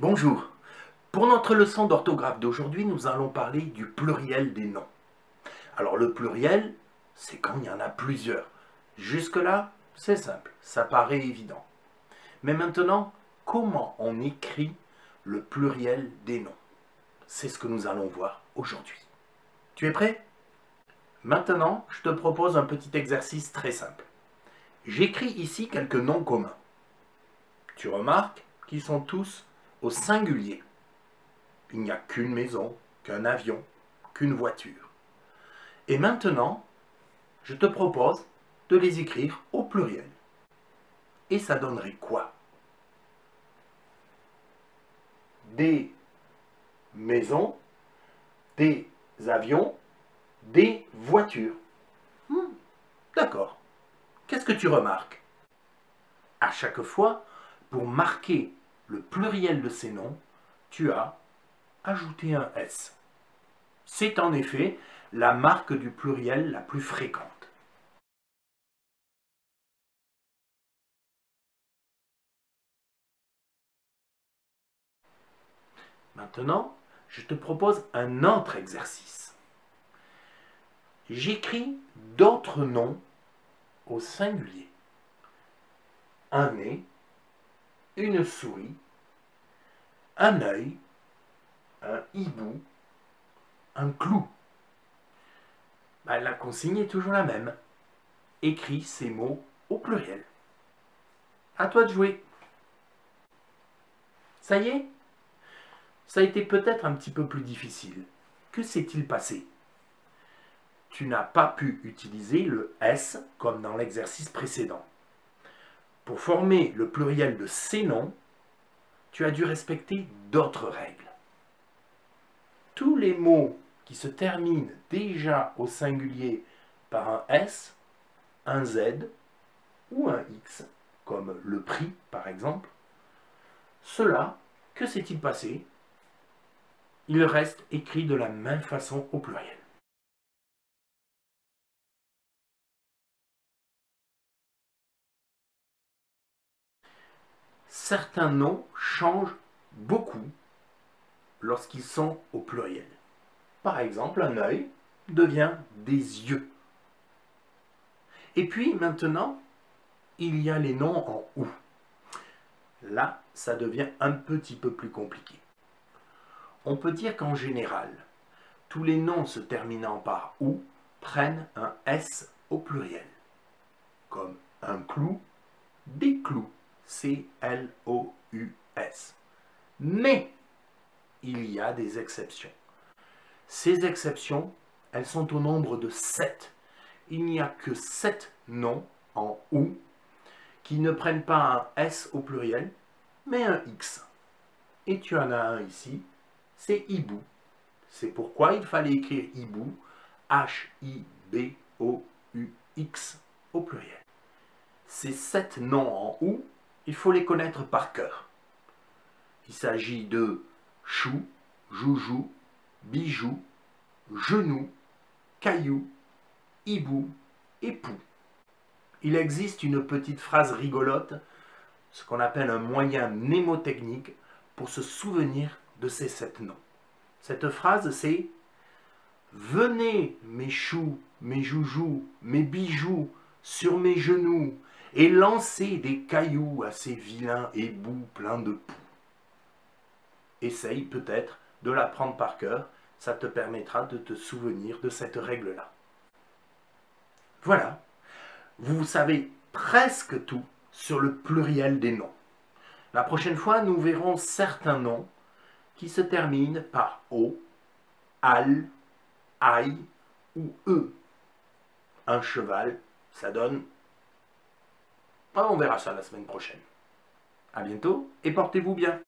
Bonjour. Pour notre leçon d'orthographe d'aujourd'hui, nous allons parler du pluriel des noms. Alors le pluriel, c'est quand il y en a plusieurs. Jusque-là, c'est simple, ça paraît évident. Mais maintenant, comment on écrit le pluriel des noms? C'est ce que nous allons voir aujourd'hui. Tu es prêt? Maintenant, je te propose un petit exercice très simple. J'écris ici quelques noms communs. Tu remarques qu'ils sont tous au singulier. Il n'y a qu'une maison, qu'un avion, qu'une voiture. Et maintenant, je te propose de les écrire au pluriel. Et ça donnerait quoi? Des maisons, des avions, des voitures. D'accord. Qu'est-ce que tu remarques? À chaque fois, pour marquer le pluriel de ces noms, tu as ajouté un S. C'est en effet la marque du pluriel la plus fréquente. Maintenant, je te propose un autre exercice. J'écris d'autres noms au singulier. Un nez, une souris, un œil, un hibou, un clou. La consigne est toujours la même. Écris ces mots au pluriel. À toi de jouer. Ça y est? Ça a été peut-être un petit peu plus difficile. Que s'est-il passé? Tu n'as pas pu utiliser le S comme dans l'exercice précédent. Pour former le pluriel de ces noms, tu as dû respecter d'autres règles. Tous les mots qui se terminent déjà au singulier par un S, un Z ou un X, comme le prix par exemple, cela, que s'est-il passé? Il reste écrit de la même façon au pluriel. Certains noms changent beaucoup lorsqu'ils sont au pluriel. Par exemple, un œil devient des yeux. Et puis maintenant, il y a les noms en OU. Là, ça devient un petit peu plus compliqué. On peut dire qu'en général, tous les noms se terminant par OU prennent un S au pluriel, comme un clou, des clous, C-L-O-U-S. Mais il y a des exceptions. Ces exceptions, elles sont au nombre de 7. Il n'y a que 7 noms en OU qui ne prennent pas un S au pluriel, mais un X. Et tu en as un ici, c'est hibou. C'est pourquoi il fallait écrire hibou, H-I-B-O-U-X au pluriel. Ces 7 noms en OU, il faut les connaître par cœur. Il s'agit de chou, joujou, bijou, genou, caillou, hibou et pou. Il existe une petite phrase rigolote, ce qu'on appelle un moyen mnémotechnique pour se souvenir de ces 7 noms. Cette phrase, c'est « Venez, mes choux, mes joujoux, mes bijoux, sur mes genoux, et lancez des cailloux à ces vilains éboues pleins de poux. » Essaye peut-être de l'apprendre par cœur, ça te permettra de te souvenir de cette règle-là. Voilà, vous savez presque tout sur le pluriel des noms. La prochaine fois, nous verrons certains noms qui se terminent par O, al, aïe ou e. Un cheval, ça donne... on verra ça la semaine prochaine. À bientôt et portez-vous bien.